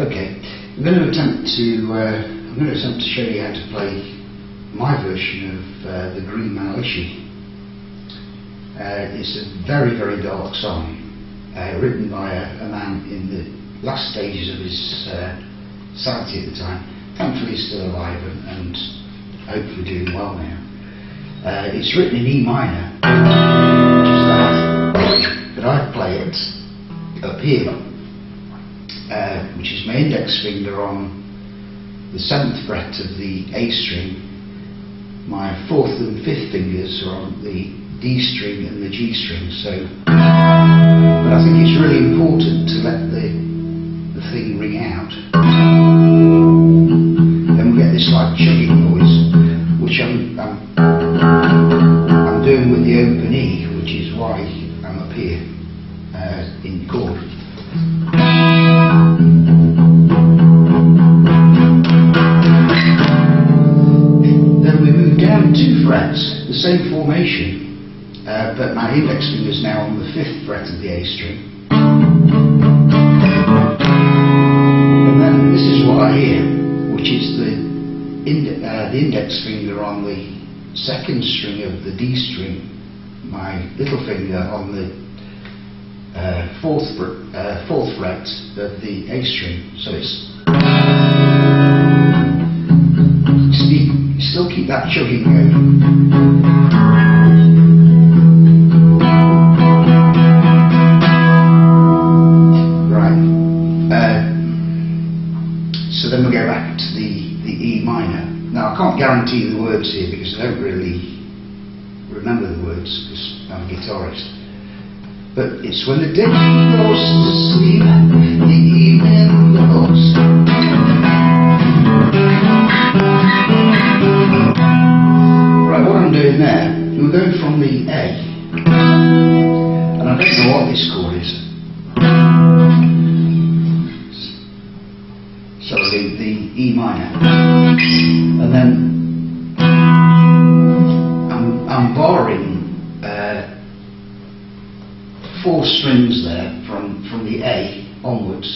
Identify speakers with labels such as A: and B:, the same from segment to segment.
A: Okay, I'm going to attempt to show you how to play my version of the Green Manalishi. It's a very, very dark song, written by a man in the last stages of his sanity at the time. Thankfully he's still alive and hopefully doing well now. It's written in E minor, but I play it up here, which is my index finger on the 7th fret of the A string. My 4th and 5th fingers are on the D string and the G string. But I think it's really important to let the thing ring out. Then we get this like chugging noise, which I'm doing with the open E, which is why I'm up here in chord. Then we move down 2 frets, the same formation, but my index finger is now on the 5th fret of the A string. And then this is what I hear, which is the index finger on the 2nd string of the D string, my little finger on the 4th fret of the A string. So it's still keep that chugging going. So then we go back to the E minor. Now I can't guarantee the words here because I don't really remember the words because I'm a guitarist. But it's when the day goes to sleep, the evening goes. Right, what I'm doing there, we're going from the A, and I don't know what this chord is. Sorry, the E minor, and then I'm borrowing 4 strings there from the A onwards,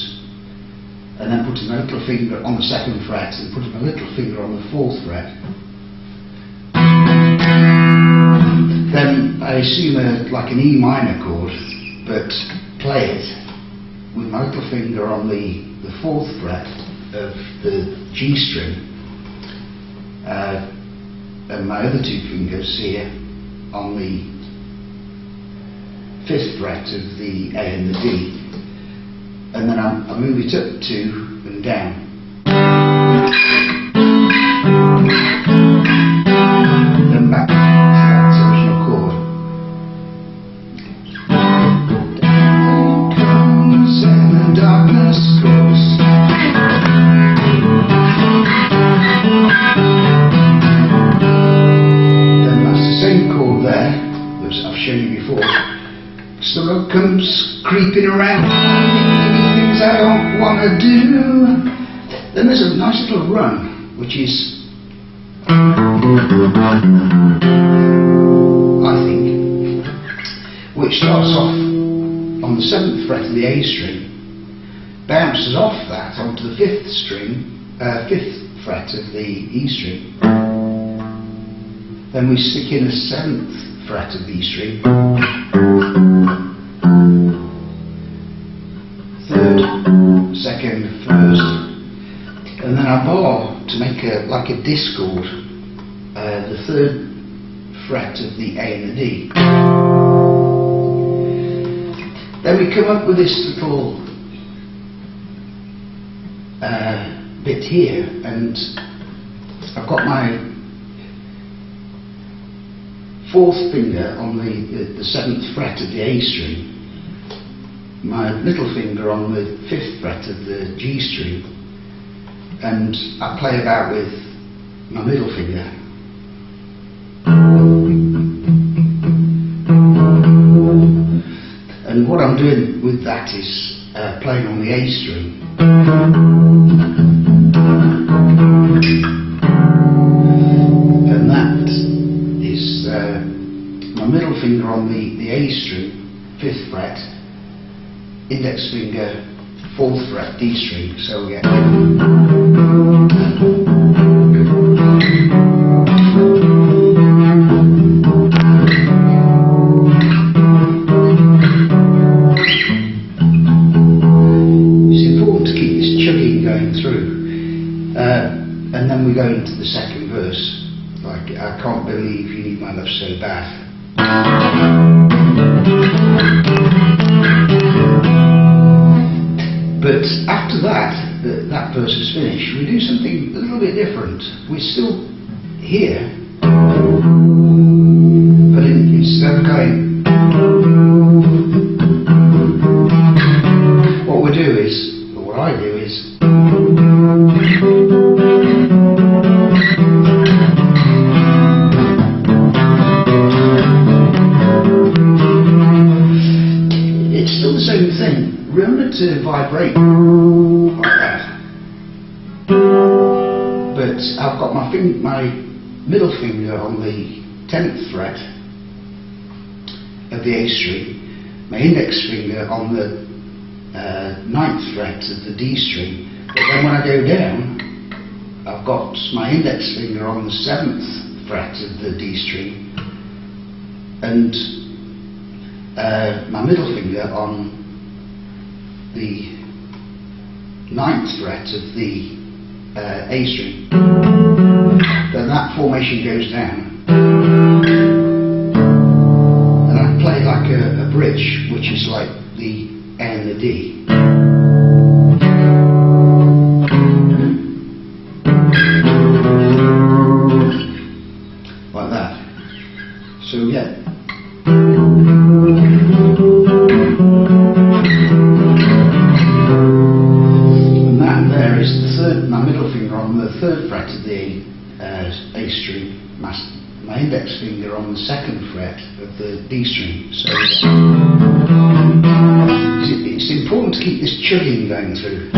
A: and then putting my little finger on the 2nd fret and putting my little finger on the 4th fret. Then I assume like an E minor chord, but play it with my little finger on the 4th fret of the G string, and my other 2 fingers here on the 5th fret of the A and the D, and then I move it up 2 and down. Then back to that original chord. Down comes and the darkness goes. Then that's the same chord there that I've shown you before. Summer comes creeping around, things I don't want to do. Then there's a nice little run, which is, I think, which starts off on the 7th fret of the A string, bounces off that onto the 5th fret of the E string. Then we stick in a 7th fret of the E string, 3rd, 2nd, 1st, and then I bar to make like a discord, the 3rd fret of the A and the D. Then we come up with this little bit here, and I've got my 4th finger on the 7th fret of the A string, my little finger on the 5th fret of the G string, and I play about with my middle finger. And what I'm doing with that is playing on the A string. And that is my middle finger on the A string, 5th fret, index finger, 4th fret D string, so we get and then we go into the second verse, like, I can't believe you need my love so bad. But after that verse is finished, we do something a little bit different. We're still here, but instead of going, what we do is, or what I do is, same thing. Remember to vibrate like that. But I've got my middle finger on the 10th fret of the A string, my index finger on the 9th fret of the D string. But then when I go down, I've got my index finger on the 7th fret of the D string and my middle finger on the 9th fret of the A string. Then that formation goes down, and I play like a bridge, which is like the A and the D. Like that. So yeah. And that there is my middle finger on the 3rd fret of the A string, my index finger on the 2nd fret of the D string. So it's important to keep this chugging going through.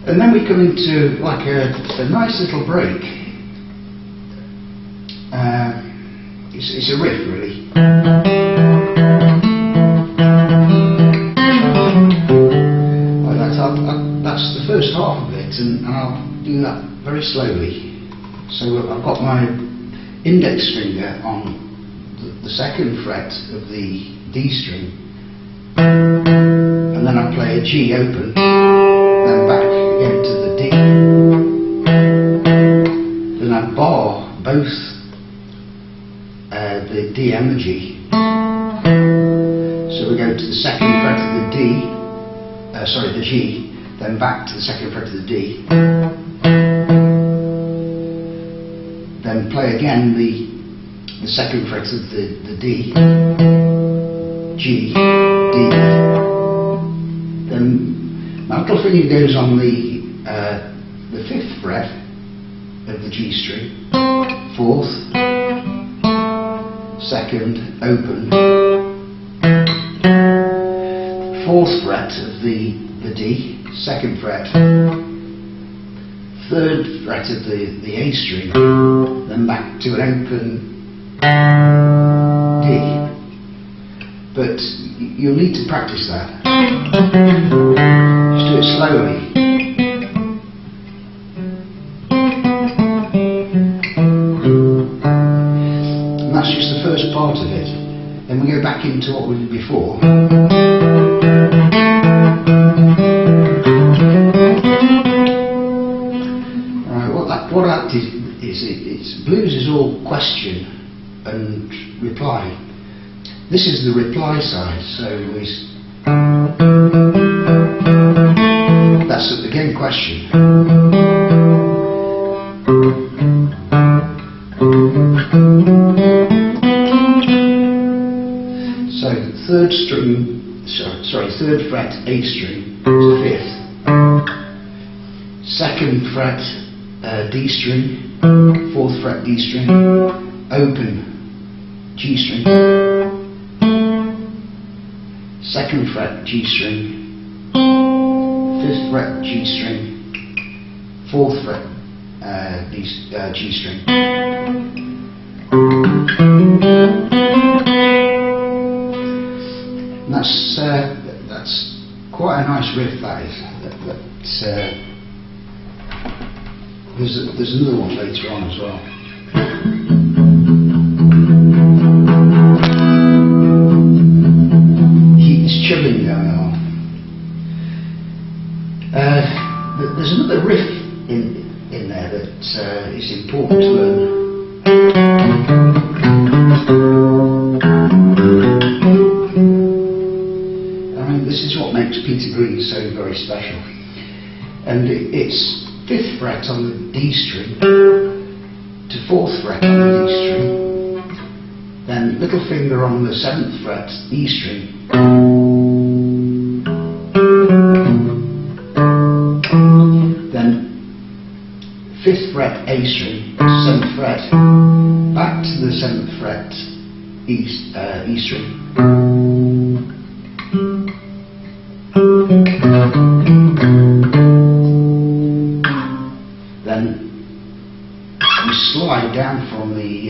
A: And then we come into like a nice little break. It's a riff, really. Like that. That's the first half of it, and I'll do that very slowly. So I've got my index finger on the 2nd fret of the D string, and then I play a G open, then back again to the D. Then I bar both the D and the G. So we go to the 2nd fret of the the G, then back to the 2nd fret of the D. Then play again the 2nd fret of the D, G, D. Then my little finger goes on the 5th fret of the G string, 4th, 2nd, open, 4th fret of the D, 2nd fret, 3rd fret of the A string, then back to an open D. But you'll need to practice that. Just do it slowly. And that's just the first part of it. Then we go back into what we did before. Right, what that is it's blues is all question and reply. This is the reply side, so that's again question. So third fret A string to 5th, 2nd fret D string, 4th fret D string, open G string, 2nd fret G string, 5th fret G string, 4th fret G string. And that's quite a nice riff, that is. There's another one later on as well. It's chilling going on. There's another riff in there that is important to learn. I mean, this is what makes Peter Green so very special. And it's 5th fret on the D string to 4th fret on the D string, then little finger on the 7th fret E string, then 5th fret A string to 7th fret, back to the 7th fret E string, then we slide down from the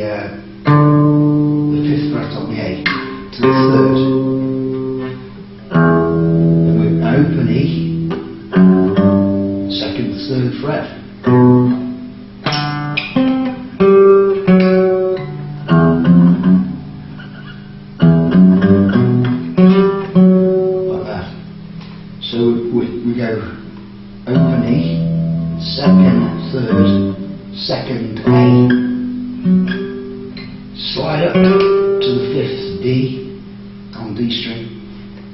A: 5th fret on the A to the 3rd, then we open E, 2nd, 3rd fret, like that. So we go open E, 2nd, 3rd, 2nd A, slide up to the 5th D on D string,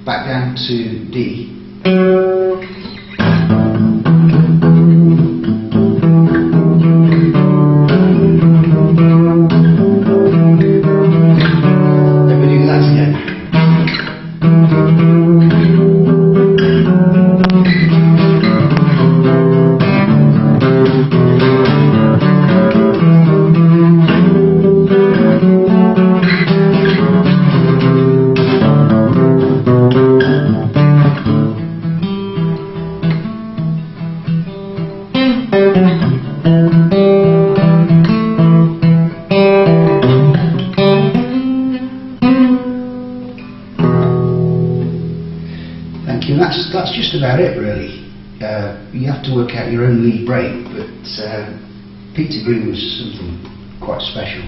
A: back down to D, then we do that again. Thank you. That's just about it, really. You have to work out your own lead break, but Peter Green was something quite special.